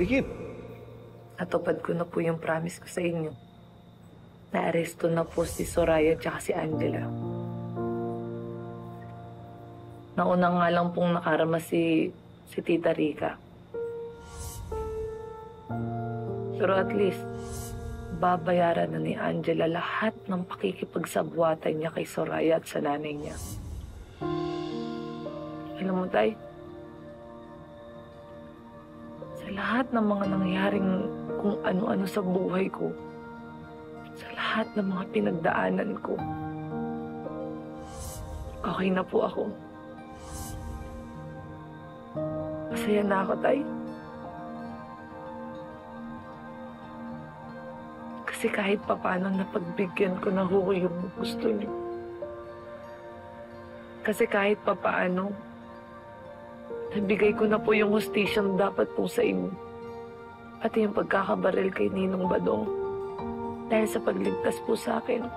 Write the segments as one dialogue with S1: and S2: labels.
S1: Dikit.
S2: Natupad ko na po yung promise ko sa inyo. Naaresto na po si Soraya at si Angela. Nauna nga lang pong nakarama si Tita Rica. Pero at least, babayaran na ni Angela lahat ng pakikipagsabwatan niya kay Soraya at sa nanay niya. Alam mo, Tay, sa lahat ng mga nangyaring kung ano-ano sa buhay ko, sa lahat ng mga pinagdaanan ko, okay na po ako. Masaya na ako, Tay. Kasi kahit papaano napagbigyan ko na ho yung gusto niyo. Kasi kahit papaano, nabigay ko na po yung hustisyang dapat po sa inyo. Pati yung pagkakabaril kay Ninong Badong. Dahil sa pagligtas po sa akin.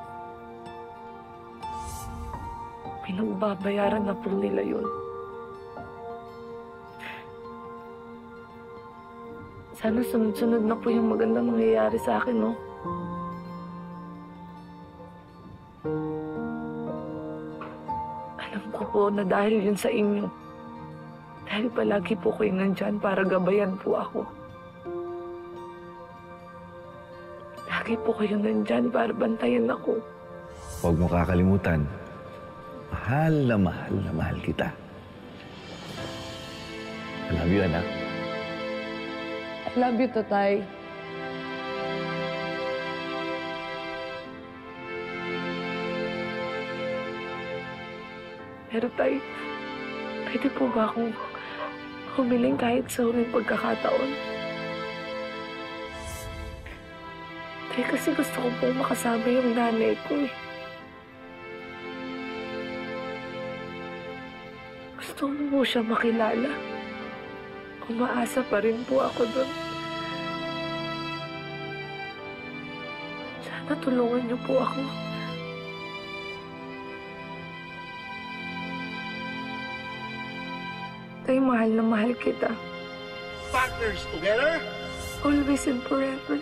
S2: Pinagbabayaran na po nila yun. Sana sunod-sunod na po yung magandang mangyayari sa akin, no? Alam ko po na dahil yun sa inyo. Dahil palagi po kayo nandyan para gabayan po ako. Lagi po kayo nandyan para bantayan ako.
S1: Huwag mo kakalimutan. Mahal na mahal kita. I love you, anak.
S2: I love you, Tatay. Pero Tay, pwede po ba akong humiling kahit sa huling pagkakataon? Tay, kasi gusto ko pong makasama yung nanay ko eh. Gusto mo po siya makilala. Umaasa pa rin po ako doon. Sana tulungan niyo po ako. Tay, mahal na mahal kita.
S3: Partners together?
S2: Always and forever.